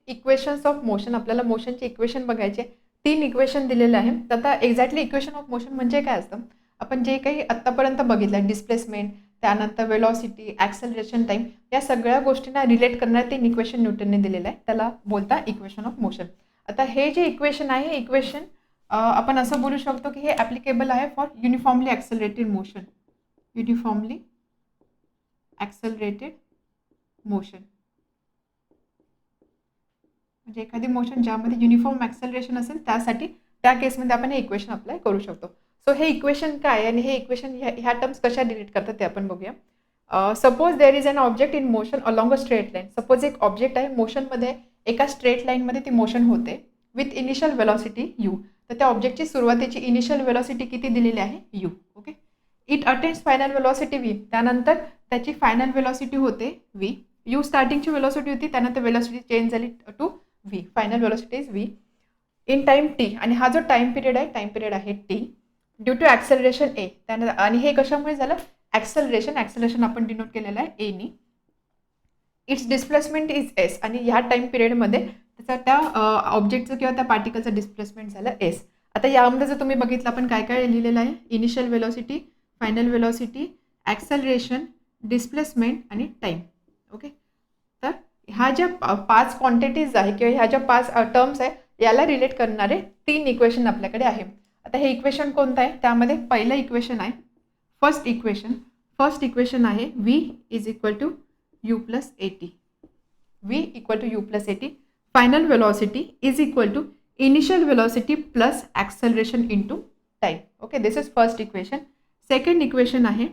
Equations of motion, आपल्याला मोशनचे equation बघायचे. 3 equation दिलेले आहे. तर आता एक्झॅक्टली इक्वेशन ऑफ मोशन म्हणजे काय असतं, आपण जे काही आत्तापर्यंत बघितलं डिस्प्लेसमेंट, त्यानंतर वेलॉसिटी, ॲक्सेलरेशन, टाईम, या सगळ्या गोष्टींना रिलेट करणारे 3 इक्वेशन न्यूटनने दिलेलं आहे, त्याला बोलता इक्वेशन ऑफ मोशन. आता हे जे इक्वेशन आहे, इक्वेशन आपण असं बोलू शकतो की हे ॲप्लिकेबल आहे for uniformly accelerated motion. Uniformly accelerated motion म्हणजे एखादी मोशन ज्यामध्ये युनिफॉर्म ॲक्सेलरेशन असेल त्यासाठी त्या केसमध्ये आपण हे इक्वेशन अप्लाय करू शकतो. सो हे इक्वेशन काय आणि हे इक्वेशन ह्या टर्म्स कशा डिलीट करतात ते आपण बघूया. Suppose there is an object in motion along a straight line. Suppose एक ऑब्जेक्ट आहे मोशनमध्ये, एका स्ट्रेट लाईनमध्ये ती मोशन होते विथ इनिशियल वेलॉसिटी यू. तर त्या ऑब्जेक्टची सुरुवातीची इनिशियल वेलॉसिटी किती दिलेली आहे, U. Okay. It attains final velocity V. त्यानंतर त्याची फायनल वेलॉसिटी होते व्ही. यू स्टार्टिंगची वेलॉसिटी होती, त्यानंतर वेलॉसिटी चेंज झाली to V. Final velocity is V in time T. आणि हा जो टाइम पिरियड आहे T due to acceleration A. त्यानंतर आणि हे कशामुळे झालं, ॲक्सेलरेशन आपण डिनोट केलेलं आहे any. It's displacement is S. आणि ह्या टाइम पिरियडमध्ये त्याचा त्या ऑब्जेक्टचं किंवा त्या पार्टिकलचं डिस्प्लेसमेंट झालं एस. आता यामध्ये जर तुम्ही बघितलं आपण काय काय लिहिलेलं आहे, initial velocity, final velocity, acceleration, displacement आणि टाईम. ओके. तर ह्या ज्या 5 क्वांटिटीज आहे किंवा ह्या ज्या 5 टर्म्स आहे याला रिलेट करणारे 3 इक्वेशन आपल्याकडे आहे. आता हे इक्वेशन कोणतं आहे, त्यामध्ये पहिलं इक्वेशन आहे फर्स्ट इक्वेशन आहे v is equal to you plus A t. V equal to you plus A t. Final velocity is equal to initial velocity plus acceleration into time. Okay, this is first equation. Second equation आहे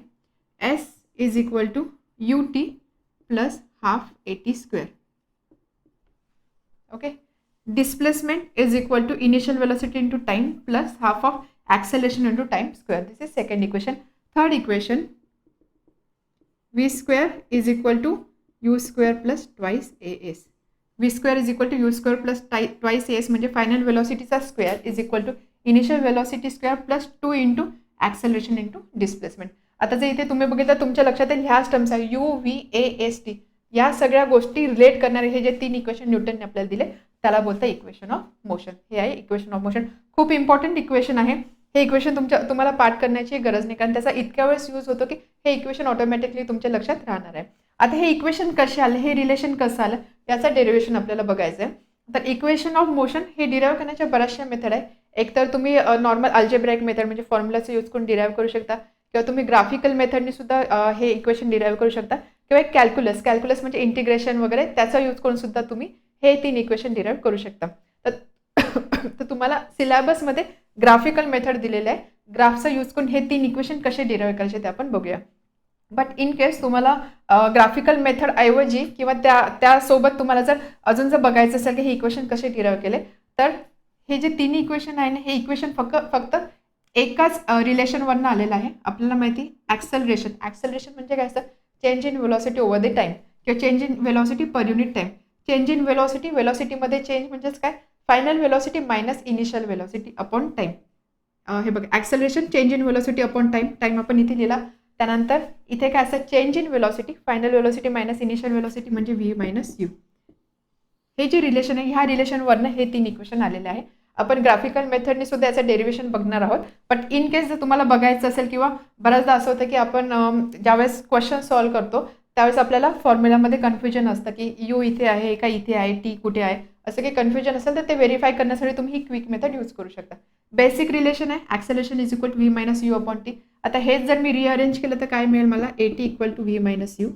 s is equal to U T plus half A T square. Okay. Displacement is equal to initial velocity into time plus half of acceleration into time square. This is second equation. Third equation, v square is equal to u square plus twice as. v square is equal to u square plus twice as म्हणजे final वेलॉसिटीचा square is equal to initial velocity square plus 2 into acceleration into displacement. आता जर इथे तुम्ही बघितलं तुमच्या लक्षात येईल ह्याच टर्म्स आहे U V A S T. या सगळ्या गोष्टी रिलेट करणारे हे जे 3 इक्वेशन न्यूटनने आपल्याला दिले त्याला बोलतं इक्वेशन ऑफ मोशन. हे आहे इक्वेशन ऑफ मोशन. खूप इम्पॉर्टंट इक्वेशन आहे हे. इक्वेशन तुम्हाला पाठ करण्याची गरज नाही, कारण त्याचा इतक्या वेळेस यूज होतो की हे इक्वेशन ऑटोमॅटिकली तुमच्या लक्षात राहणार आहे. आता हे इक्वेशन कसे आले, हे रिलेशन कसं आलं, याचा डेरिव्हेशन आपल्याला बघायचं आहे. तर इक्वेशन ऑफ मोशन हे डिराईव्ह करण्याच्या बऱ्याचशा मेथड आहे. एक तर तुम्ही नॉर्मल अल्जेब्राइक मेथड म्हणजे फॉर्म्युलाचा यूज करून डिराईव्ह करू शकता, किंवा तुम्ही ग्राफिकल मेथडनी सुद्धा हे इक्वेशन डिराईव्ह करू शकता, किंवा एक कॅल्क्युलस म्हणजे इंटिग्रेशन वगैरे त्याचा यूज करून सुद्धा तुम्ही हे 3 इक्वेशन डिराईव्ह करू शकता. तर तुम्हाला सिलेबसमध्ये ग्राफिकल मेथड दिलेलं आहे. ग्राफचा यूज करून हे 3 इक्वेशन कसे डिराईव्ह करायचे ते आपण बघूया. बट इन केस तुम्हाला ग्राफिकल मेथड ऐवजी किंवा त्यासोबत तुम्हाला जर अजून जर बघायचं असेल की हे इक्वेशन कसे डिराईव्ह केले, तर हे जे 3 इक्वेशन आहे ना, हे इक्वेशन फक्त एकाच रिलेशनवरनं आलेलं आहे. आपल्याला माहिती ॲक्सेलरेशन म्हणजे काय असतं, change in velocity over the time किंवा change in velocity per unit time. Change in वेलॉसिटीमध्ये चेंज म्हणजेच काय, final velocity minus initial velocity upon time. हे बघा acceleration change in velocity upon time आपण इथे लिहिला. त्यानंतर इथे काय असतं, change in velocity final velocity minus initial velocity म्हणजे व्ही मायनस यू. हे जे रिलेशन आहे ह्या रिलेशनवरनं हे 3 इक्वेशन आलेले आहे. आपण ग्राफिकल मेथडने सुद्धा याचं डेरिव्हेशन बघणार आहोत. बट इन केस जर तुम्हाला बघायचं असेल किंवा बऱ्याचदा असं होतं की आपण ज्यावेळेस क्वेश्चन सॉल्व्ह करतो त्यावेळेस आपल्याला फॉर्म्युलामध्ये कन्फ्युजन असतं की यू इथे आहे का इथे आहे, टी कुठे आहे, असं काही कन्फ्युजन असेल तर ते व्हेरीफाय करण्यासाठी तुम्ही ही क्विक मेथड यूज करू शकता. बेसिक रिलेशन आहे acceleration is equal to V minus U upon T. आता हेच जर मी रिअरेंज केलं तर काय मिळेल मला, A T equal to V minus U.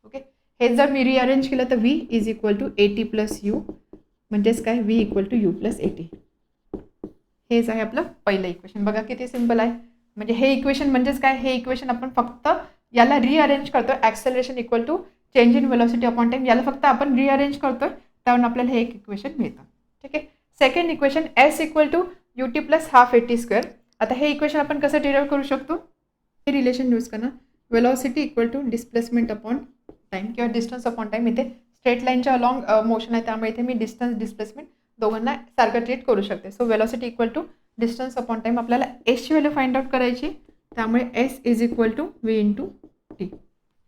Okay. हेच जर मी रिअरेंज केलं तर V is equal to A T plus U म्हणजेच काय, V equal to you plus A T. हेच आहे आपलं पहिलं इक्वेशन. बघा किती सिम्पल आहे. म्हणजे हे इक्वेशन म्हणजेच काय, हे इक्वेशन आपण फक्त याला रिअरेंज करतो. Acceleration equal to change in velocity upon time याला फक्त आपण रिअरेंज करतोय, त्यावरून आपल्याला हे एक इक्वेशन मिळतं. ठीक आहे. Second equation S equal to U T plus half A T square. आता हे इक्वेशन आपण कसं डिराईव्ह करू शकतो, हे रिलेशन यूज करा. Velocity equal to displacement upon time किंवा डिस्टन्स अपॉन टाईम. इथे स्ट्रेट लाईनच्या अलॉंग मोशन आहे त्यामुळे इथे मी डिस्टन्स डिस्प्लेसमेंट दोघांना सारखं ट्रीट करू शकते. So velocity equal to distance upon time. आपल्याला एसची व्हॅल्यू फाइंड आउट करायची, त्यामुळे S is equal to V into T.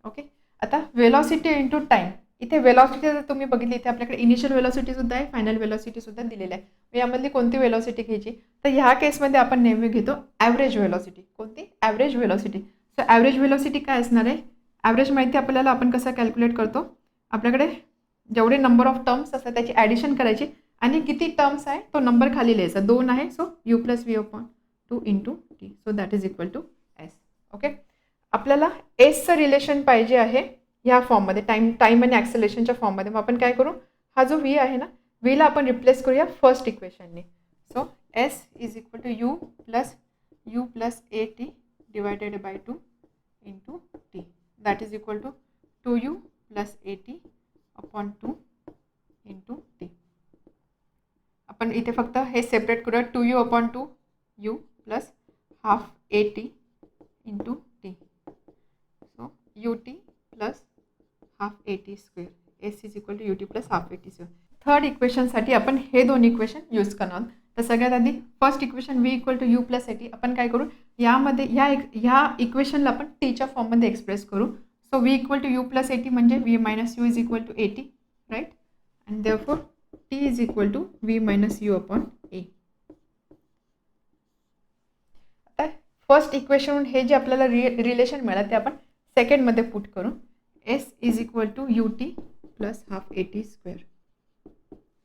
Okay. आता वेलॉसिटी इंटू टाईम इथे वेलॉसिटी जर तुम्ही बघितली, इथे आपल्याकडे इनिशियल वेलॉसिटी सुद्धा आहे, फायनल वेलॉसिटी सुद्धा दिलेली आहे. यामधली कोणती वेलॉसिटी घ्यायची, तर ह्या केसमध्ये आपण नेहमी घेतो ॲव्हरेज वेलॉसिटी. कोणती? Average velocity. So average velocity काय असणार आहे? ॲव्हरेज माहिती आपल्याला आपण कसं कॅल्क्युलेट करतो, आपल्याकडे जेवढे नंबर ऑफ टर्म्स असतात त्याची ॲडिशन करायची आणि किती टर्म्स आहे तो नंबर खाली लिहायचा. 2 आहे, so u + v/2 × t. So that is equal to s. Okay. आपल्याला एसचं रिलेशन पाहिजे आहे ह्या फॉर्ममध्ये, टाईम आणि ॲक्सेलरेशनच्या फॉर्ममध्ये. मग आपण काय करू, हा जो व्ही आहे ना, व्हीला आपण रिप्लेस करूया फर्स्ट इक्वेशनने. So s is equal to you plus A t divided by 2 × t. That is equal to 2u + at/2 × t. आपण इथे फक्त हे सेपरेट करूया. 2u/2 u plus half at × t. So ut plus half at². s is equal to ut plus half at². Third इक्वेशनसाठी आपण हे दोन equation use करणार आहोत. तर सगळ्यात आधी first equation v = u + at. आपण काय करू, यामध्ये ह्या इक्वेशनला आपण टीच्या फॉर्ममध्ये एक्सप्रेस करू. सो v = u + at म्हणजे v - u is equal to at, right. And therefore t is equal to v - u/a. आता फर्स्ट इक्वेशन हे जे आपल्याला रिलेशन मिळालं ते आपण सेकंडमध्ये पुट करू. s is equal to ut plus half at².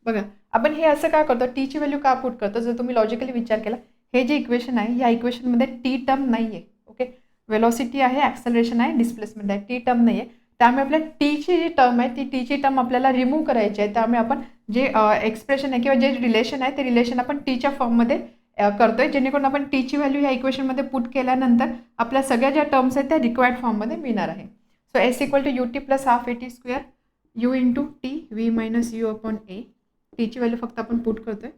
बघा, आपण हे असं का करतो, टीची व्हॅल्यू का पुट करतो, जर तुम्ही लॉजिकली विचार केला, हे जे इक्वेशन आहे या इक्वेशनमध्ये टी टर्म नाही आहे. ओके. वेलॉसिटी आहे, ॲक्सेलरेशन आहे, डिस्प्लेसमेंट आहे, टी टर्म नाही आहे. त्यामुळे आपल्या टीची जी टर्म आहे ती टीची टर्म आपल्याला रिमूव्ह करायची आहे. त्यामुळे आपण जे एक्सप्रेशन आहे किंवा जे रिलेशन आहे ते रिलेशन आपण टीच्या फॉर्ममध्ये करतोय, जेणेकरून आपण टीची व्हॅल्यू ह्या इक्वेशनमध्ये पुट केल्यानंतर आपल्या सगळ्या ज्या टर्म्स आहेत त्या रिक्वायर्ड फॉर्ममध्ये मिळणार आहे. So S equal to ut plus half at², u × t v - u/a. टीची व्हॅल्यू फक्त आपण पुट करतोय,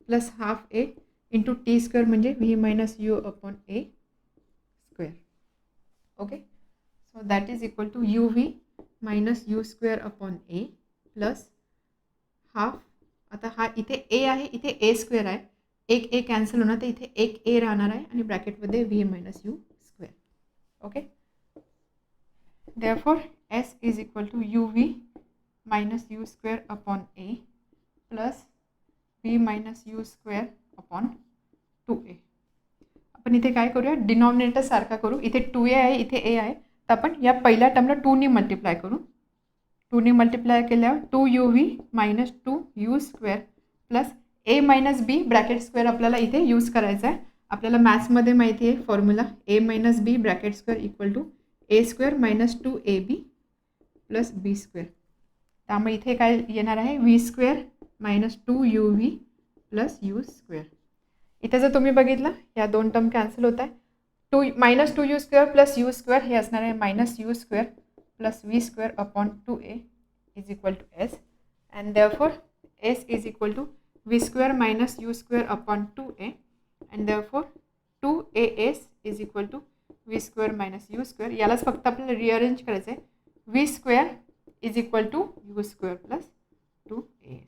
प्लस हाफ a × t² म्हणजे v - u/a². Okay. So that is equal to uv - u²/a plus half. आता हा इथे a आहे, इथे a² आहे, एक a कॅन्सल होणार, तर इथे एक a राहणार आहे आणि ब्रॅकेटमध्ये v - u². Okay. Therefore s is equal to uv - u²/a plus v - u²/2a. आपण इथे काय करूया, डिनॉमिनेटर सारखा करू. इथे 2a आहे, इथे a आहे, तर आपण या पहिल्या टर्मला 2ने मल्टिप्लाय करू. 2ने मल्टिप्लाय केल्यावर 2uv - 2u² plus a - b ब्रॅकेट² आपल्याला इथे यूज करायचा आहे. आपल्याला मॅथ्समध्ये माहिती आहे formula, a - b bracket equal to a² - 2ab plus b². त्यामुळे इथे काय येणार आहे, v² - 2uv प्लस u². इथे जर तुम्ही बघितलं या दोन टर्म कॅन्सल होत आहे. -2u² प्लस u² हे असणार आहे -u² plus v²/2a is equal to s. And therefore s is equal to v² - u²/2a. And therefore 2as is equal to v² - u². यालाच फक्त आपल्याला रिअरेंज करायचं आहे. v² is equal to u² plus 2as.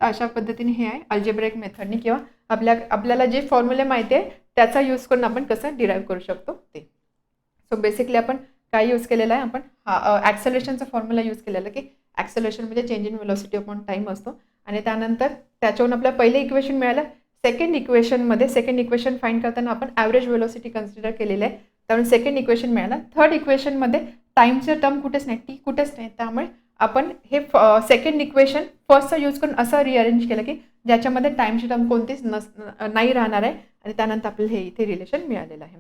तर अशा पद्धतीने हे आहे अल्जेब्रिक मेथडने, किंवा आपल्याला जे फॉर्म्युले माहिती आहे त्याचा यूज करून आपण कसं डिराईव्ह करू शकतो ते. सो बेसिकली आपण काय यूज केलेलं आहे, आपण ॲक्सेलरेशनचा फॉर्म्युला यूज केलेला की ॲक्सेलरेशन म्हणजे change in velocity upon time असतो. आणि त्यानंतर त्याच्यावरून आपल्याला पहिले इक्वेशन मिळालं. सेकंड इक्वेशन फाइंड करताना आपण ॲव्हरेज वेलॉसिटी कन्सिडर केलेलं आहे, त्यामुळे सेकंड इक्वेशन मिळालं. थर्ड इक्वेशनमध्ये टाईमचं टर्म कुठेच नाही, टी कुठेच नाही, त्यामुळे आपण हे सेकंड इक्वेशन फर्स्टचा यूज करून असं रिअरेंज केलं की ज्याच्यामध्ये टाईमची टर्म कोणतीच नाही राहणार आहे, आणि त्यानंतर आपल्याला हे इथे रिलेशन मिळालेलं आहे.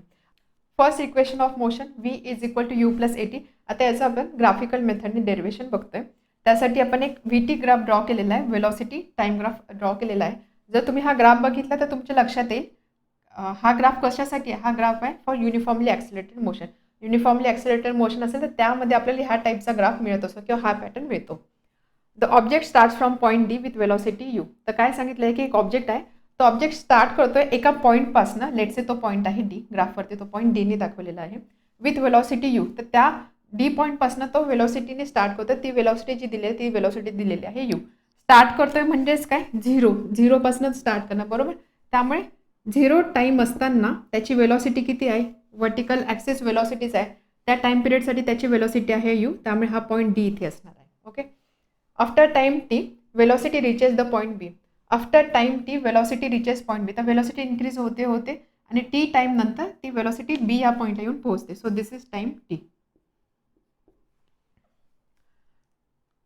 First equation of motion v is equal to u plus at. आता याचं आपण ग्राफिकल मेथडने डेरिवेशन बघतोय. त्यासाठी आपण एक vt ग्राफ ड्रॉ केलेला आहे, वेलॉसिटी टाईम ग्राफ ड्रॉ केलेला आहे. जर तुम्ही हा ग्राफ बघितला तर तुमच्या लक्षात येईल हा ग्राफ कशासाठी आहे. हा ग्राफ आहे for uniformly accelerated motion. Uniformly accelerated motion असेल तर त्यामध्ये आपल्याला ह्या टाईपचा ग्राफ मिळत असतो किंवा हा पॅटर्न मिळतो. The object start from point D with velocity you. तर काय सांगितलं आहे की एक ऑब्जेक्ट आहे, तो ऑब्जेक्ट स्टार्ट करतोय एका पॉईंटपासनं, लेटसे तो पॉईंट आहे डी, ग्राफवरती तो पॉईंट डीने दाखवलेला आहे, विथ वेलॉसिटी यू. तर त्या डी पॉईंटपासनं तो वेलॉसिटीने स्टार्ट करतोय, ती वेलॉसिटी जी दिली आहे ती वेलॉसिटी दिलेली आहे यू. स्टार्ट करतोय म्हणजेच काय, झिरोपासूनच स्टार्ट करणं, बरोबर. त्यामुळे 0 टाईम असताना त्याची वेलॉसिटी किती आहे, वर्टिकल ॲक्सिस वेलॉसिटीज आहे, त्या टाईम पिरियडसाठी त्याची वेलॉसिटी आहे यू. त्यामुळे हा पॉईंट डी इथे असणार आहे. Okay. After time t velocity reaches the point B. After time t velocity reaches point B. तर वेलोसिटी इंक्रीज होते होते आणि टी टाइम नंतर ती वेलोसिटी बी या पॉईंटला येऊन पोहोचते. So this is time T.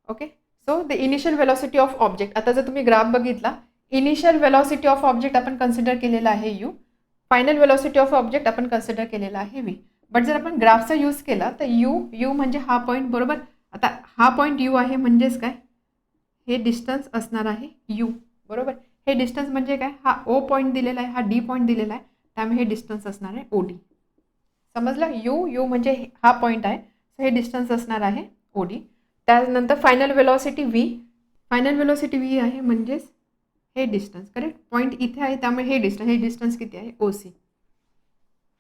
Okay. So the initial velocity of object. आता जर तुम्ही ग्राफ बघितला, इनिशियल वेलोसिटी ऑफ ऑब्जेक्ट आपण कन्सिडर केलेला आहे you. Final velocity of object आपण कन्सिडर केलेला आहे व्ही. बट जर आपण ग्राफचा यूज केला तर यू म्हणजे हा पॉईंट बरोबर. आता हा पॉईंट यू आहे म्हणजेच काय, हे डिस्टन्स असणार आहे यू बरोबर. हे डिस्टन्स म्हणजे काय, हा ओ पॉईंट दिलेला आहे, हा डी पॉईंट दिलेला आहे, त्यामुळे हे डिस्टन्स असणार आहे ओ डी. समजलं. यू म्हणजे हा पॉईंट आहे, सो हे डिस्टन्स असणार आहे ओ डी. त्यानंतर final velocity V. Final velocity V आहे म्हणजेच हे डिस्टन्स. करेक्ट. पॉईंट इथे आहे त्यामुळे हे डिस्टन्स किती आहे ओ सी.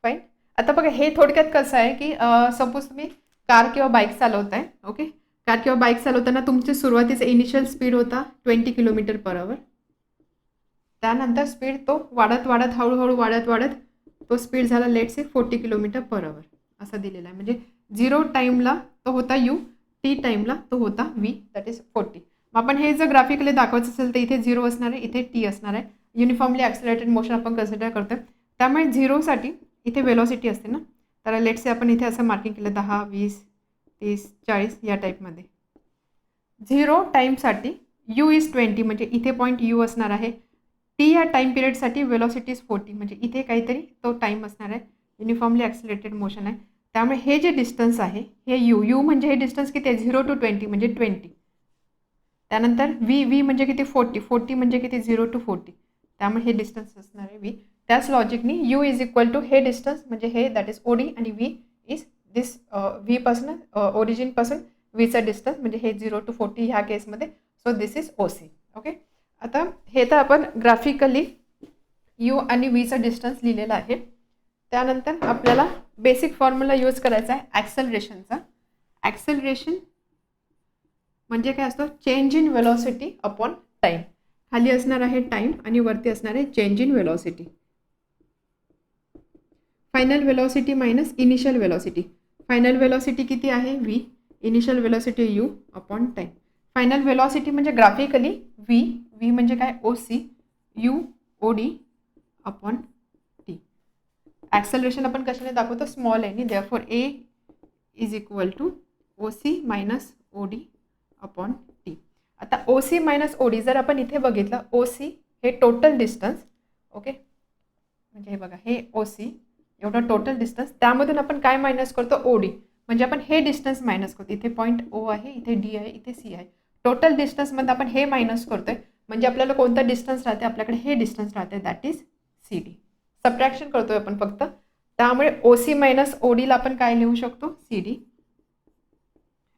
फाईन. आता बघा हे थोडक्यात कसं आहे की सपोज तुम्ही कार किंवा बाईक चालवताय. ओके. कार किंवा बाईक चालवताना तुमचे सुरुवातीचा इनिशियल स्पीड होता 20 km/h. त्यानंतर स्पीड तो वाढत वाढत हळूहळू वाढत तो स्पीड झाला लेट से 40 km/h असा दिलेला आहे. म्हणजे 0 टाईमला तो होता यू, टी टाईमला तो होता व्ही, दॅट इज 40. आपण हे जर ग्राफिकली दाखवायचं असेल तर इथे 0 असणार आहे, इथे टी असणार आहे. युनिफॉर्मली ॲक्सिलरेटेड मोशन आपण कन्सिडर करतोय, त्यामुळे 0साठी इथे वेलॉसिटी असते ना, तर लेट से आपण इथे असं मार्किंग केलं 10, 20, 30, 40 या टाईपमध्ये. 0 टाईमसाठी यू इज 20 म्हणजे इथे पॉईंट यू असणार आहे. टी या टाईम पिरियडसाठी वेलॉसिटी इज 40 म्हणजे इथे काहीतरी तो टाईम असणार आहे. युनिफॉर्मली ॲक्सिलरेटेड मोशन आहे, त्यामुळे हे जे डिस्टन्स आहे हे यू म्हणजे हे डिस्टन्स किती आहे 0 to 20 म्हणजे 20. त्यानंतर व्ही म्हणजे किती 40 म्हणजे किती 0 to 40, त्यामुळे हे डिस्टन्स असणार आहे व्ही. त्याच लॉजिकनी यू इज इक्वल टू हे डिस्टन्स म्हणजे हे दॅट इज ओ डी आणि व्ही इज दिस व्हीपासून ओरिजिनपासून व्हीचं डिस्टन्स म्हणजे हे 0 to 40 ह्या केसमध्ये. So this is O C. Okay. आता हे तर आपण ग्राफिकली यू आणि व्हीचं डिस्टन्स लिहिलेलं आहे. त्यानंतर आपल्याला बेसिक फॉर्म्युला यूज करायचा आहे ॲक्सेलरेशनचा. ॲक्सेलरेशन म्हणजे काय असतो, change in velocity upon time. खाली असणार आहे टाईम आणि वरती असणार आहे change in velocity. Final velocity minus initial velocity. Final velocity किती आहे v, initial velocity u upon time. Final velocity म्हणजे ग्राफिकली व्ही म्हणजे काय O C, u O D upon t. Acceleration आपण कशाने दाखवतो, स्मॉल आहे. Therefore a is equal to O C minus O D upon T. आता O C minus O D जर आपण इथे बघितलं, ओ सी हे टोटल डिस्टन्स. ओके. म्हणजे हे बघा हे ओ सी एवढं टोटल डिस्टन्स, त्यामधून आपण काय मायनस करतो ओ डी, म्हणजे आपण हे डिस्टन्स मायनस करतो. इथे पॉईंट ओ आहे, इथे डी आहे, इथे सी आहे. टोटल डिस्टन्समध्ये आपण हे मायनस करतोय म्हणजे आपल्याला कोणता डिस्टन्स राहते, आपल्याकडे हे डिस्टन्स राहते that is C D. Subtraction करतोय आपण फक्त, त्यामुळे ओ सी मायनस ओ डीला आपण काय लिहू शकतो सी डी.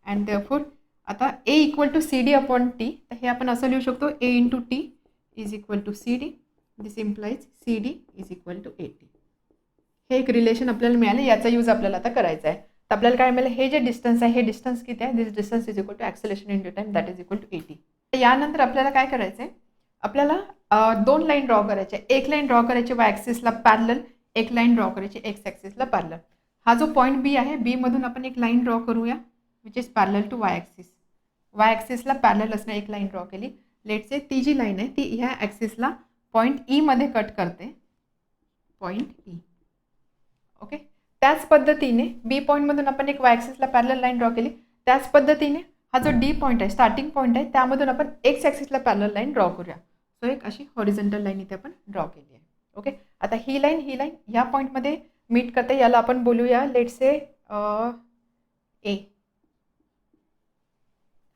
अँड देअरफॉर आता a equal to C D upon t, तर हे आपण असं लिहू शकतो a into t is equal to C D. This implies C D is equal to A t. हे एक रिलेशन आपल्याला मिळालं, याचा यूज आपल्याला आता करायचा आहे. तर आपल्याला काय मिळालं, हे जे डिस्टन्स आहे हे डिस्टन्स किती आहे, this distance is equal to acceleration into time that is equal to 80. यानंतर आपल्याला काय करायचं आहे, आपल्याला 2 लाईन ड्रॉ करायचे. एक लाईन ड्रॉ करायची वाय ॲक्सिसला पॅरलल, एक लाईन ड्रॉ करायची एक्स ॲक्सिसला पॅरलल. हा जो पॉईंट बी आहे, बी मधून आपण एक लाईन ड्रॉ करूया which is parallel to Y axis. Y ॲक्सिसला पॅरलल असणे एक लाईन ड्रॉ केली. लेटसे ती जी लाईन आहे ती ह्या ॲक्सिसला पॉईंट ई मध्ये कट करते, पॉईंट ई. ओके. त्याच पद्धतीने बी पॉईंटमधून आपण एक वाय ॲक्सिसला पॅरलल लाईन ड्रॉ केली. त्याच पद्धतीने हा जो डी पॉईंट आहे, स्टार्टिंग पॉईंट आहे, त्यामधून आपण एक्स ॲक्सिसला पॅरलल लाईन ड्रॉ करूया. सो एक अशी हॉरिझॉन्टल लाईन इथे आपण ड्रॉ केली आहे. ओके. आता ही लाईन ह्या पॉईंटमध्ये मीट करते, याला आपण बोलूया लेट्स से ए.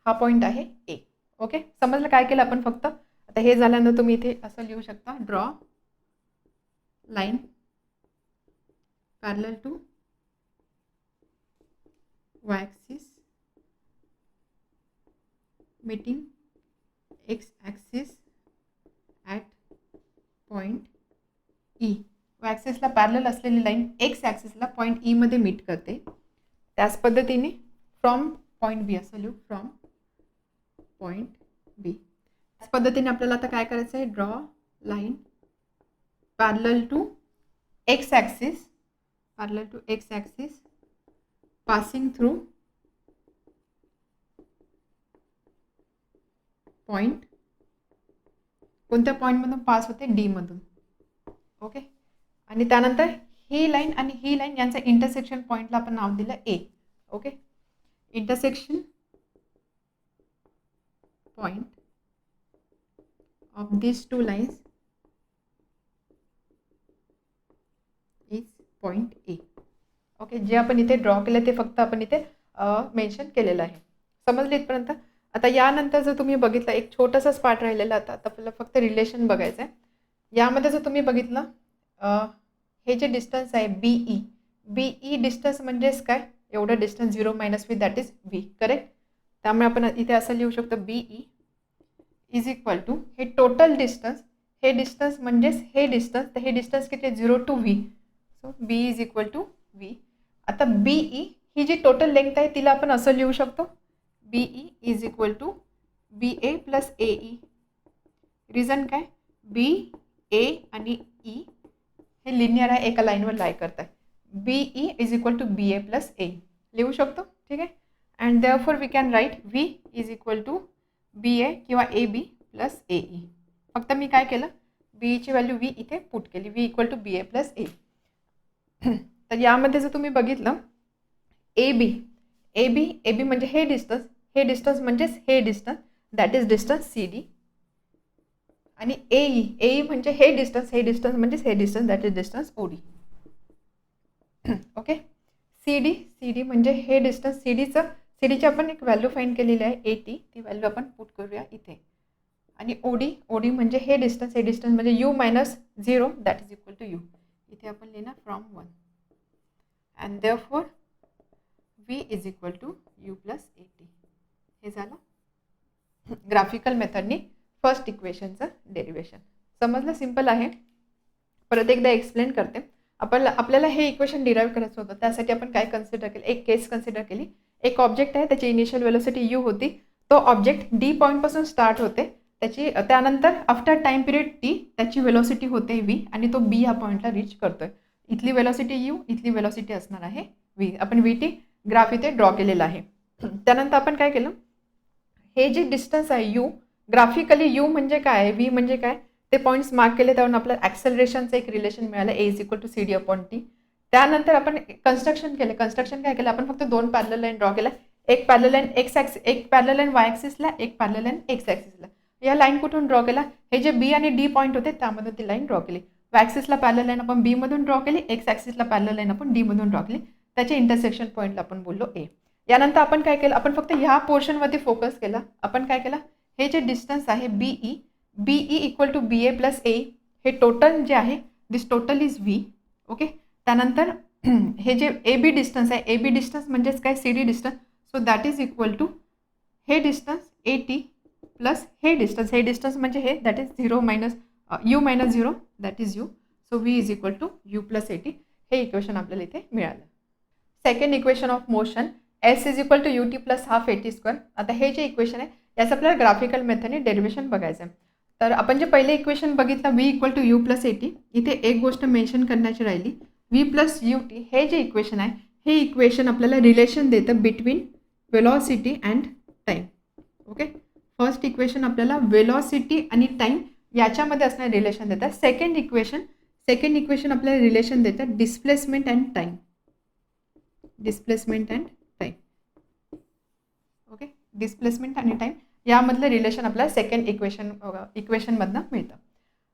हा पॉईंट आहे ए. ओके. समजलं काय केलं आपण फक्त. आता हे झाल्यानंतर तुम्ही इथे असं लिहू शकता, draw line parallel to Y axis meeting X axis at point E. Y ॲक्सिसला पॅरलल असलेली लाईन एक्स ॲक्सिसला पॉईंट ई मध्ये मीट करते. त्याच पद्धतीने फ्रॉम पॉईंट बी असं लिहू, फ्रॉम पॉईंट बी. त्याच पद्धतीने आपल्याला आता काय करायचं आहे, draw line parallel to X axis, parallel to X axis passing through point कोणत्या पॉईंटमधून पास होते, डी मधून. ओके, आणि त्यानंतर ही लाईन आणि ही लाईन यांचं इंटरसेक्शन पॉईंटला आपण नाव दिलं A. Okay, intersection point of these two lines is point A. Okay, जे आपण इथे ड्रॉ केलं ते फक्त आपण इथे मेन्शन केलेलं आहे. समजले इथपर्यंत? आता यानंतर जर तुम्ही बघितलं एक छोटासाच पार्ट राहिलेला आता आपल्याला फक्त रिलेशन बघायचं आहे. यामध्ये जर तुम्ही बघितलं हे जे डिस्टन्स आहे बीई डिस्टन्स म्हणजेच काय, एवढं distance 0 - v that is v. Correct. त्यामुळे आपण इथे असं लिहू शकतो बीई इज इक्वल टू हे टोटल डिस्टन्स, हे डिस्टन्स म्हणजेच हे डिस्टन्स, तर हे डिस्टन्स किती 0 to v. So b is equal to v. आता बीई ही जी टोटल लेंथ आहे तिला आपण असं लिहू शकतो BE is equal to BA plus AE. Reason काय, BA आणि E हे लिनियर आहे, एका लाईनवर लाय करत आहे. BE is equal to BA plus AE लिहू शकतो. ठीक आहे. And therefore we can write V is equal to BA किंवा AB प्लस AE. फक्त मी काय केलं, बीईची व्हॅल्यू V इथे पुट केली, V equal to BA plus AE. तर यामध्ये जर तुम्ही बघितलं AB म्हणजे हे डिस्टन्स म्हणजेच हे distance that is distance CD. आणि AE म्हणजे हे डिस्टन्स म्हणजेच हे distance that is distance OD. Okay, CD म्हणजे हे डिस्टन्स, सीडीची आपण एक व्हॅल्यू फाइंड केलेली आहे 80, ती व्हॅल्यू आपण पुट करूया इथे. आणि OD म्हणजे हे डिस्टन्स म्हणजे U - 0 that is equal to U. इथे आपण लिहिणार from 1 and therefore V is equal to U plus 80. हे झालं ग्राफिकल मेथडनी फर्स्ट इक्वेशनचं डेरिवेशन. समजलं? सिम्पल आहे. परत एकदा एक्सप्लेन करते. आपल्याला हे इक्वेशन डिराईव्ह करायचं होतं, त्यासाठी आपण काय कन्सिडर केलं, एक केस कन्सिडर केली. एक ऑब्जेक्ट आहे, त्याची इनिशियल वेलोसिटी U होती. तो ऑब्जेक्ट D पॉईंटपासून स्टार्ट होते, त्यानंतर आफ्टर टाइम पिरियड T त्याची वेलोसिटी होते V आणि तो B या पॉईंटला रीच करतोय. इथली वेलोसिटी U, इथली वेलोसिटी असणार आहे V. आपण VT ग्राफ इथे ड्रॉ केलेला आहे. त्यानंतर आपण काय केलं, हे जे डिस्टन्स आहे U, ग्राफिकली U म्हणजे काय, V म्हणजे काय, ते पॉईंट्स मार्क केले, त्यावरून आपल्याला ॲक्सेलरेशनचं एक रिलेशन मिळालं A is equal to CD/T. त्यानंतर आपण कंस्ट्रक्शन काय केलं, आपण फक्त 2 पॅरलल लाईन ड्रॉ केल्या, एक पॅरलल लाईन एक पॅरलल लाईन y ॲक्सिसला, एक पॅरलल लाईन x ॲक्सिसला. या लाईन कुठून ड्रॉ केला, हे जे B आणि D पॉईंट होते त्यामधून ती लाईन ड्रॉ केली. y ॲक्सिसला पॅरलल लाईन आपण B मधून ड्रॉ केली, x ॲक्सिसला पॅरलल लाईन आपण D मधून ड्रॉ केली. त्याच्या इंटरसेक्शन पॉईंटला आपण बोललो A. यानंतर आपण काय केलं, आपण फक्त ह्या पोर्शनवरती फोकस केला. आपण काय केलं, हे जे डिस्टन्स आहे BE equal to BA plus AE, हे टोटल जे आहे this total is V. Okay, त्यानंतर हे जे AB डिस्टन्स आहे, AB डिस्टन्स म्हणजेच काय, CD distance. So that is equal to हे डिस्टन्स AT प्लस हे डिस्टन्स म्हणजे हे that is U - 0 that is U. So V is equal to U plus AT. हे इक्वेशन आपल्याला इथे मिळालं. Second equation of motion S is equal to UT plus half AT². आता हे जे इक्वेशन आहे याचं आपल्याला ग्राफिकल मेथडने डेरिवेशन बघायचं आहे. तर आपण जे पहिले इक्वेशन बघितलं V equal to U plus AT, इथे एक गोष्ट मेन्शन करण्याची राहिली, V प्लस UT हे जे इक्वेशन आहे, हे इक्वेशन आपल्याला रिलेशन देतं between velocity and time. Okay, first equation आपल्याला वेलॉसिटी आणि टाईम याच्यामध्ये असणारे रिलेशन देतात. सेकंड इक्वेशन आपल्याला रिलेशन देतात displacement and time. Okay, displacement आणि टाईम यामधलं रिलेशन आपल्याला सेकंड इक्वेशनमधनं मिळतं.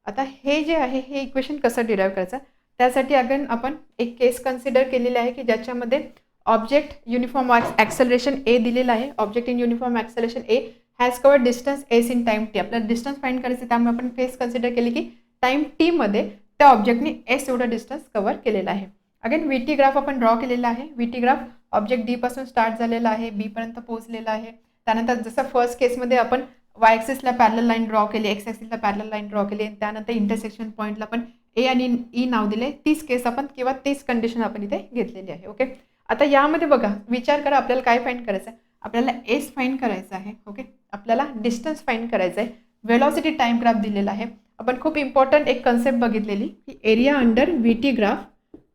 आता हे जे आहे हे इक्वेशन कसं डिराईव्ह करायचं, त्यासाठी अगेन आपण एक केस कन्सिडर केलेली आहे की ज्याच्यामध्ये ऑब्जेक्ट युनिफॉर्म ॲक्सेलरेशन A दिलेला आहे. Object in uniform acceleration A has covered distance S in time T. आपल्याला डिस्टन्स फाइंड करायचं, त्यामुळे आपण केस कन्सिडर केली की टाईम T मध्ये त्या ऑब्जेक्टने S एवढं डिस्टन्स कव्हर केलेलं आहे. अगेन VT ग्राफ आपण ड्रॉ केलेला आहे. VT ग्राफ ऑब्जेक्ट D पासून स्टार्ट झालेला आहे, B पर्यंत पोहोचलेला आहे. त्यानंतर जसं फर्स्ट केसमध्ये आपण y ॲक्सिसला पॅरलल लाईन ड्रॉ केली, x ॲक्सिसला पॅरलल लाईन ड्रॉ केली, त्यानंतर इंटरसेक्शन पॉईंटला आपण A आणि E नाव दिले. तीच केस आपण किंवा तीच कंडिशन आपण इथे घेतलेली आहे. ओके, आता यामध्ये बघा, विचार करा आपल्याला काय फाइंड करायचं आहे, आपल्याला S फाइंड करायचं आहे. ओके, आपल्याला डिस्टन्स फाइंड करायचं आहे, वेलॉसिटी टाइम ग्राफ दिलेला आहे. आपण खूप इम्पॉर्टंट एक कन्सेप्ट बघितलेली की एरिया अंडर VT ग्राफ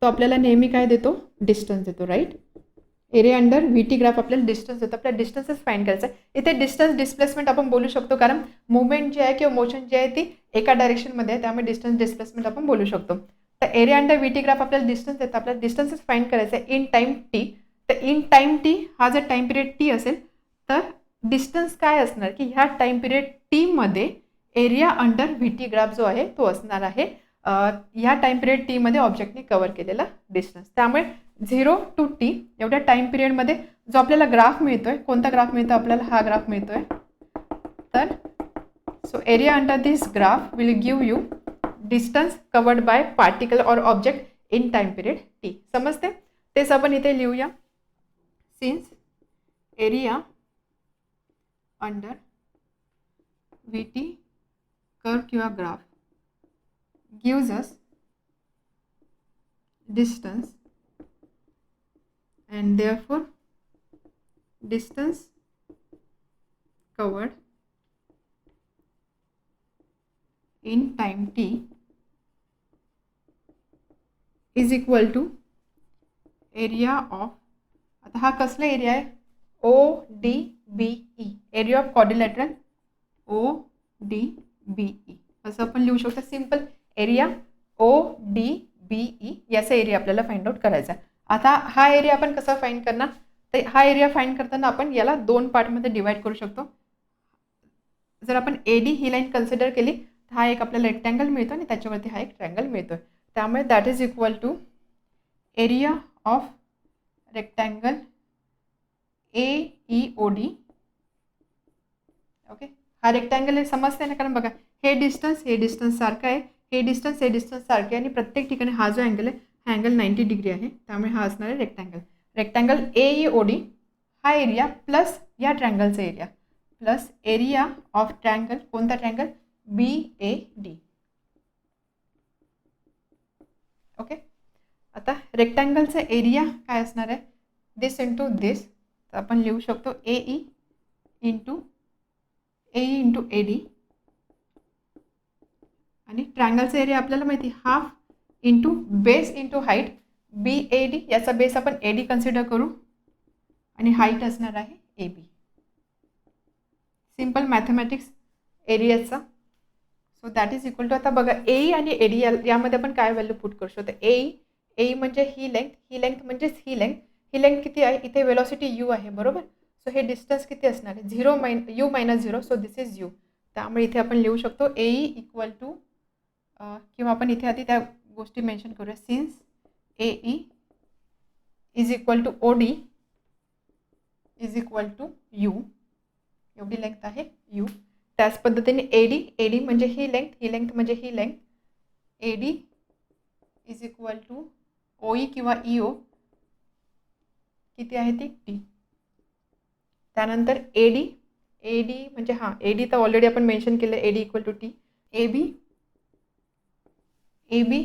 तो आपल्याला नेहमी काय देतो, डिस्टन्स देतो. Right, area under V T graph आपल्याला डिस्टन्स होतं, आपल्याला डिस्टन्सच फाइंड करायचं आहे. इथे डिस्टन्स डिस्प्लेसमेंट आपण बोलू शकतो, कारण मुवमेंट जी आहे किंवा मोशन जी आहे ती एका डायरेक्शनमध्ये आहे, त्यामुळे डिस्टन्स डिस्प्लेसमेंट आपण बोलू शकतो. तर area under V T graph आपल्याला डिस्टन्स देतं, आपल्याला डिस्टन्सच फाइंड करायचं आहे इन टाइम टी. तर इन टाइम टी हा जर टाइम पिरियड टी असेल तर डिस्टन्स काय असणार की ह्या टाइम पिरियड टी मध्ये area under V T graph जो आहे तो असणार आहे ह्या टाइम पिरियड टी मध्ये ऑब्जेक्टने कव्हर केलेला डिस्टन्स. त्यामुळे 0 to t एवढ्या टाइम पिरियडमध्ये जो आपल्याला ग्राफ मिळतोय, कोणता ग्राफ मिळतो आपल्याला, हा ग्राफ मिळतोय. तर so area under this graph will give you distance covered by particle और object in time period t. समजते? तेच आपण इथे लिहूया. Since area under V t curve किंवा graph gives us distance and therefore distance covered in time t is equal to area of, आता हा कसला एरिया आहे, ODBE, area of quadrilateral ODBE असं आपण लिहू शकतो. सिंपल एरिया ODBE याचा एरिया आपल्याला फाइंड आउट करायचा आहे. आता हा एरिया आपण कसा फाइंड करणार, तर हा एरिया फाइंड करताना आपण याला 2 पार्टमध्ये डिवाइड करू शकतो. जर आपण AD ही लाईन कन्सिडर केली तर हा एक आपल्याला रेक्टँगल मिळतो आणि त्याच्यावरती हा एक ट्रँगल मिळतो. त्यामुळे that is equal to area of rectangle AEOD. Okay, हा रेक्टँगल समजते ना, कारण बघा हे डिस्टन्स सारखं आहे, हे डिस्टन्स सारखे आहे आणि प्रत्येक ठिकाणी हा जो अँगल आहे हा अँगल 90 डिग्री आहे. त्यामुळे हा असणार आहे रेक्टँगल AEOD हा एरिया प्लस या ट्रँगलचा area plus area of triangle, कोणता ट्रँगल, BAD. ओके, आता रेक्टँगलचा एरिया काय असणार आहे, दिस इंटू दिस. तर आपण लिहू शकतो AE इंटू AD आणि ट्रँगलचा एरिया आपल्याला माहिती half into base into height BAD. याचा बेस आपण AD कन्सिडर करू आणि हाईट असणार आहे AB. सिंपल मॅथमॅटिक्स एरियाचा. So that is equal to, आता बघा AE आणि AD यामध्ये आपण काय व्हॅल्यू पुट करू शकतो. AE म्हणजे ही लेंथ म्हणजेच ही लेंथ किती आहे, इथे वेलॉसिटी U आहे बरोबर. सो हे डिस्टन्स किती असणार आहे, U minus 0. So this is U. त्यामुळे इथे आपण लिहू शकतो AE इक्वल टू, किंवा आपण इथे आधी त्या गोष्टी मेन्शन करूया. Since AE is equal to OD is equal to U, एवढी लेंथ आहे U. त्याच पद्धतीने AD म्हणजे ही लेंथ म्हणजे ही length, AD is equal to OE किंवा EO किती आहे ती T. त्यानंतर AD म्हणजे हां AD तर ऑलरेडी आपण मेन्शन केलं, AD equal to T. AB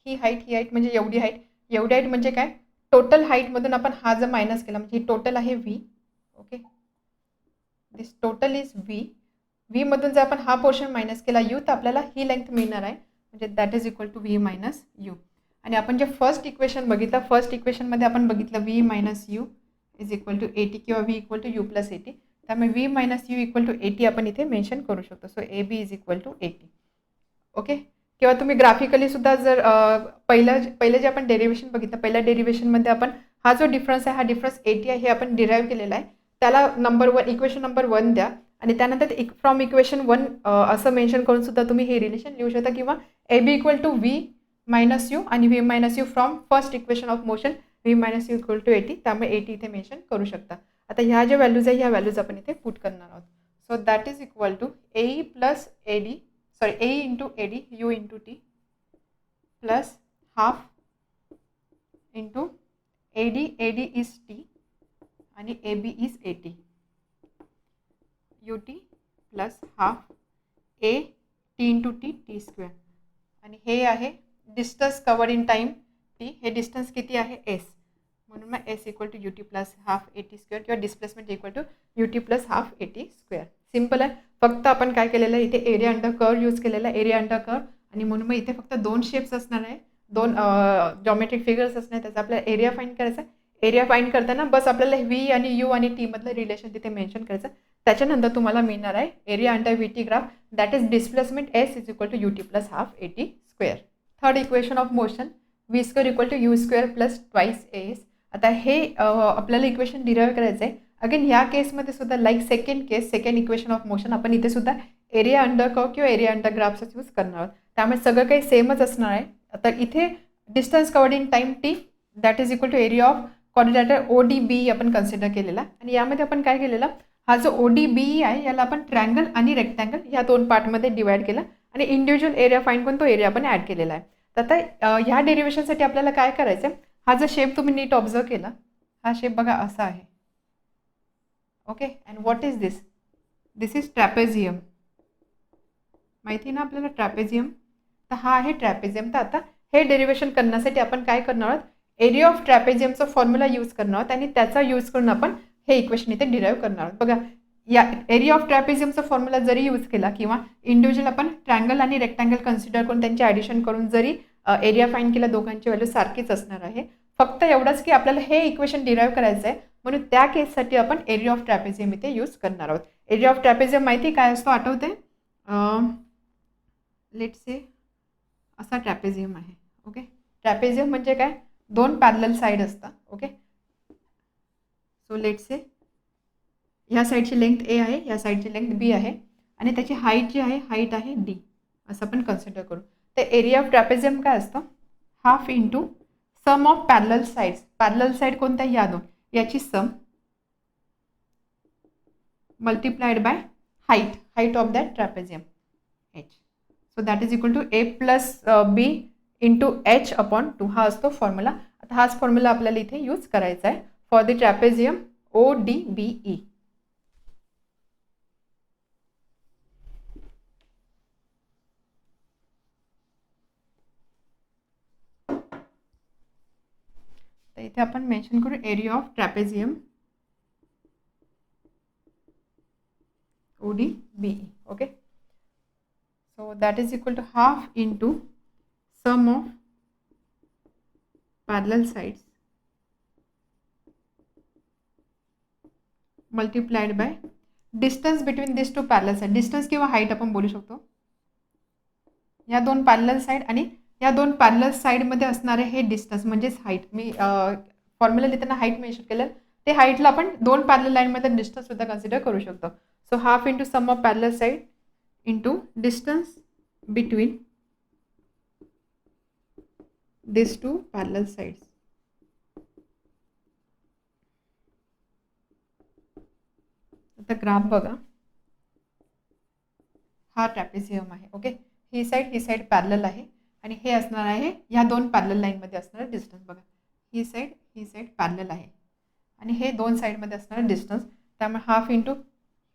ही हाईट म्हणजे एवढी हाईट म्हणजे काय, टोटल हाईटमधून आपण हा जर मायनस केला म्हणजे टोटल आहे V. Okay, this total is V मधून जर आपण हा पोर्शन मायनस केला U तर आपल्याला ही लेंथ मिळणार आहे, म्हणजे that is equal to V minus U. आणि आपण जे फर्स्ट इक्वेशन बघितलं, फर्स्ट इक्वेशनमध्ये आपण बघितलं V minus U is equal to 80 किंवा V equal to U plus 80. त्यामुळे V minus U equal to 80 आपण इथे मेन्शन करू शकतो. So AB is equal to 80. Okay, किंवा तुम्ही ग्राफिकली सुद्धा जर पहिलं जे आपण डेरिव्हेशन बघितलं, पहिल्या डेरिव्हेशनमध्ये आपण हा जो डिफरन्स आहे हा डिफरन्स 80 आहे हे आपण डिराईव्ह केलेला आहे, त्याला इक्वेशन नंबर 1 द्या आणि त्यानंतर फ्रॉम इक्वेशन 1 असं मेन्शन करून सुद्धा तुम्ही हे रिलेशन लिहू शकता, किंवा AB equal to V minus U आणि V minus U from first equation of motion V minus U equal to 80. त्यामुळे 80 इथे मेन्शन करू शकता. आता ह्या ज्या व्हॅल्यूज आहे ह्या व्हॅल्यूज आपण इथे पुट करणार आहोत. So that is equal to AE plus AD, sorry AE into AD U into T plus half into AD is T आणि AB is 80 UT plus half AT into T square. आणि हे आहे distance covered in time T. हे distance किती आहे S, म्हणून मग S equal to UT plus half AT square किंवा displacement equal to UT plus half AT square. Simple आहे. फक्त आपण काय केलेलं आहे, इथे एरिया अंडर कर्व यूज केलेला आहे, एरिया अंडर कर्व. आणि म्हणून मग इथे फक्त 2 शेप्स असणार आहे, 2 जॉमेट्रिक फिगर्स असणार, त्याचा आपल्याला एरिया फाइंड करायचा आहे. एरिया फाइंड करताना बस आपल्याला व्ही आणि यू आणि टी मधलं रिलेशन तिथे मेन्शन करायचं. त्याच्यानंतर तुम्हाला मिळणार आहे area under V T graph, that is displacement S is equal to U T plus half A T square. Third equation of motion V square equal to U square plus twice S. आता हे आपल्याला equation derive करायचं आहे. Again ह्या केसमध्ये सुद्धा like second equation of motion आपण इथे सुद्धा एरिया अंडर कर्व किंवा एरिया अंडर ग्राफचाच यूज करणार आहोत. त्यामुळे सगळं काही सेमच असणार आहे. आता इथे distance covered in time T that is equal to area of quadrilateral O D B आपण कन्सिडर केलेला. आणि यामध्ये आपण काय केलेलं, हा जो ओ डी बी आहे याला आपण ट्रँगल आणि रेक्टँगल या दोन पार्टमध्ये डिवाइड केला आणि इंडिव्हिज्युअल एरिया फाइंड करून तो एरिया आपण ॲड केलेला आहे. तर आता ह्या डेरिव्हेशनसाठी आपल्याला काय करायचं आहे, हा जो शेप तुम्ही नीट ऑब्झर्व केला, हा शेप बघा असा आहे. Okay, and what is this, this is trapezium. माहिती ना आपल्याला ट्रॅपेझियम, तर हा आहे ट्रॅपेझियम. तर आता हे डेरिव्हेशन करण्यासाठी आपण काय करणार आहोत, एरिया ऑफ ट्रॅपेझियमचा फॉर्म्युला यूज करणार आहोत आणि त्याचा यूज करून आपण हे इक्वेशन इथे डिराईव्ह करणार आहोत. बघा, या एरिया ऑफ ट्रॅपेझियमचा फॉर्म्युला जरी यूज केला किंवा इंडिव्हिज्युअल आपण ट्रँगल आणि रेक्टँगल कन्सिडर करून त्यांचे ॲडिशन करून जरी एरिया फाइंड केला, दोघांची व्हॅल्यू सारखीच असणार आहे. फक्त एवढंच की आपल्याला हे इक्वेशन डिराईव्ह करायचं आहे, म्हणून त्या केससाठी आपण एरिया ऑफ ट्रॅपेझियम इथे यूज करणार आहोत. एरिया ऑफ ट्रॅपेझियम माहिती काय असतो आठवते, लेट से असा ट्रॅपेझियम आहे. ओके, ट्रॅपेझियम म्हणजे काय, दोन पॅरलल साईड असतात. ओके, सो लेट से ह्या साईडची लेंथ ए आहे, या साईडची लेंथ बी आहे आणि त्याची हाईट जी आहे, हाईट आहे डी, असं आपण कन्सिडर करू. तर एरिया ऑफ ट्रॅपेझियम काय असतं, half into sum of parallel sides. Parallel side कोणत्या, या दोन, याची sum multiplied by height of that trapezium H. So that is equal to A plus B into H upon 2. हा असतो फॉर्म्युला. आता हाच फॉर्म्युला आपल्याला इथे यूज करायचा आहे for the trapezium O D B E. तर इथे आपण मेन्शन करू area of trapezium O D B E. Okay, so that is equal to half into sum of parallel sides multiplied by distance between these two parallel sides. distance किंवा height आपण बोलू शकतो. या दोन पॅरलल साईड आणि या दोन parallel साईडमध्ये असणारे हे डिस्टन्स म्हणजेच हाईट. मी फॉर्म्युला लिहिताना हाईट मेन्शन केलं, ते हाईटला आपण दोन पॅरलल लाईनमध्ये डिस्टन्स सुद्धा कन्सिडर करू शकतो. So half into sum of parallel side into distance between these two parallel sides. आता ग्राफ बघा, हा ट्रॅपेझियम आहे. ओके, ही साईड पॅरलल आहे आणि हे असणार आहे या दोन पॅरलल लाईनमध्ये असणारा डिस्टन्स. बघा, ही साईड पॅरलल आहे आणि हे दोन साईडमध्ये असणारा डिस्टन्स. त्यामुळे हाफ इंटू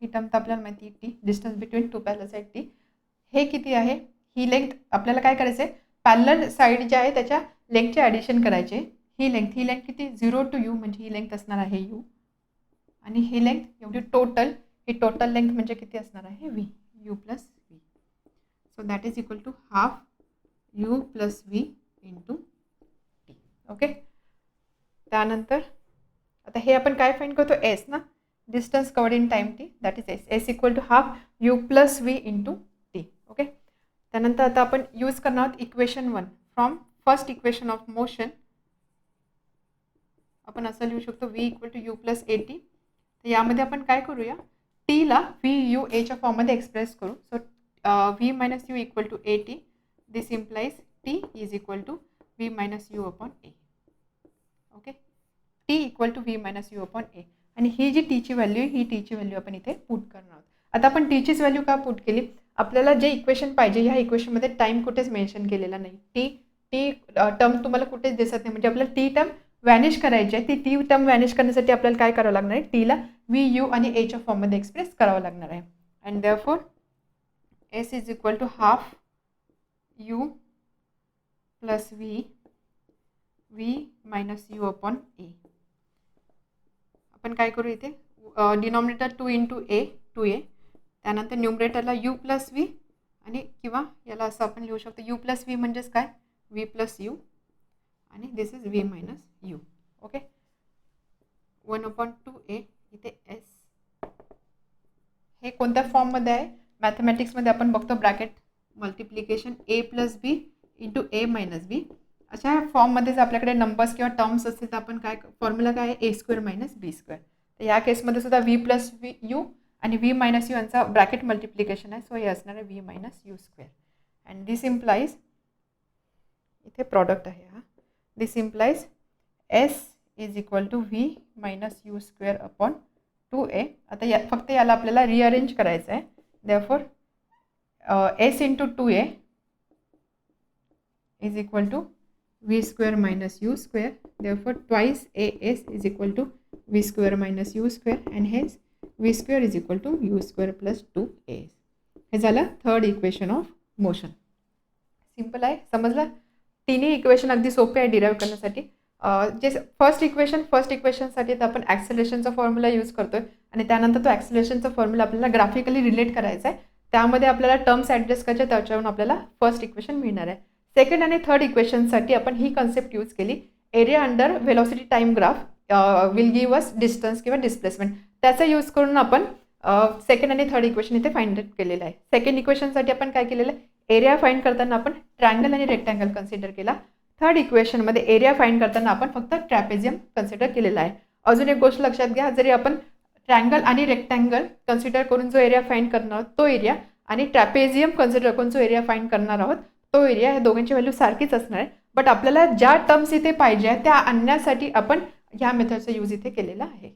ही टर्म तर आपल्याला माहिती आहे T, distance between two parallel side T. हे किती आहे, ही लेंथ आपल्याला काय करायचं आहे, पॅरलल साईड जे आहे त्याच्या लेंथचे ॲडिशन करायचे. ही लेंथ किती, 0 टू यू म्हणजे ही लेंथ असणार आहे यू आणि ही लेंथ एवढी टोटल, ही टोटल लेंथ म्हणजे किती असणार आहे, v, u plus v. So that is equal to half you plus v into T. Okay, त्यानंतर आता हे आपण काय फाइंड करतो, एस ना, distance covered in time T, that is s. S equal to half you plus v into T. Okay, त्यानंतर आता आपण यूज करणार आहोत equation 1 from first equation of motion. आपण असं लिहू शकतो v equal to you plus A t. तर यामध्ये आपण काय करूया, टीला व्ही यू एच्या फॉर्ममध्ये एक्सप्रेस करू. So V minus U equal to A T, this implies T is equal to V minus U upon A. Okay, T equal to V minus U upon A. आणि ही जी टीची value आहे, ही टीची value आपण इथे put करणार आहोत. आता आपण टीचीच व्हॅल्यू का पुट केली, आपल्याला जे इक्वेशन पाहिजे ह्या इक्वेशनमध्ये टाइम कुठेच मेन्शन केलेला नाही. टी टर्म तुम्हाला कुठेच दिसत नाही, म्हणजे आपल्याला टी टर्म व्हॅनिश करायची आहे. टी टर्म व्हॅनिश करण्यासाठी आपल्याला काय करावं लागणार आहे, टीला व्ही यू आणि एच्या फॉर्ममध्ये एक्सप्रेस करावं लागणार आहे. And therefore S is equal to half you plus V minus U upon A. आपण काय करू इथे, डिनॉमिनेटर 2 इंटू ए, 2a. त्यानंतर न्यूमरेटरला यू प्लस व्ही आणि किंवा याला असं आपण लिहू शकतो, यू प्लस व्ही म्हणजेच काय, व्ही प्लस यू आणि this is V minus U. Okay, 1/2a इथे s. हे कोणत्या फॉर्ममध्ये आहे? मॅथमॅटिक्समध्ये आपण बघतो bracket multiplication a plus B into a minus B. अशा फॉर्ममध्ये जर आपल्याकडे नंबर्स किंवा टर्म्स असतील तर आपण काय फॉर्म्युला काय आहे? a² minus b². तर या केसमध्ये सुद्धा v प्लस u आणि v मायनस यू यांचा ब्रॅकेट मल्टिप्लिकेशन आहे. सो हे असणार आहे v minus u². And this implies, इथे प्रॉडक्ट आहे हा, this implies s is equal to v minus u² upon 2a. आता फक्त याला आपल्याला रिअरेंज करायचं आहे. Therefore s into 2a is equal to v² minus u². Therefore twice as is equal to v² minus u² and हेच v² is equal to u² plus 2a. हे झालं third equation of motion. Simple आहे, समजलं? तिन्ही equation अगदी सोपे आहे derive करण्यासाठी. जे फर्स्ट इक्वेशनसाठी तर आपण ॲक्सेलरेशनचा फॉर्म्युला यूज करतोय आणि त्यानंतर तो ॲक्सेलरेशनचा फॉर्म्युला आपल्याला ग्राफिकली रिलेट करायचा आहे. त्यामध्ये आपल्याला टर्म्स ॲडजस्ट करायचे, त्याच्यावरून आपल्याला फर्स्ट इक्वेशन मिळणार आहे. सेकंड आणि थर्ड इक्वेशनसाठी आपण ही कन्सेप्ट यूज केली, area under velocity time graph will give us distance किंवा डिस्प्लेसमेंट. त्याचा यूज करून आपण सेकंड आणि थर्ड इक्वेशन इथे फाइंड आउट केलेलं आहे. सेकंड इक्वेशनसाठी आपण काय केलेलं आहे? एरिया फाइंड करताना आपण ट्रायंगल आणि रेक्टँगल कन्सिडर केला. थर्ड इक्वेशनमध्ये एरिया फाइंड करताना आपण फक्त ट्रॅपेझियम कन्सिडर केलेला आहे. अजून एक गोष्ट लक्षात घ्या, जरी आपण ट्रायंगल आणि रेक्टँगल कन्सिडर करून जो एरिया फाइंड करणार आहोत तो एरिया आणि ट्रॅपेझियम कन्सिडर करून जो एरिया फाइंड करणार आहोत तो एरिया, या दोघांची व्हॅल्यू सारखीच असणार आहे. बट आपल्याला ज्या टर्म्स इथे पाहिजे त्या आणण्यासाठी आपण ह्या मेथडचा यूज इथे केलेला आहे.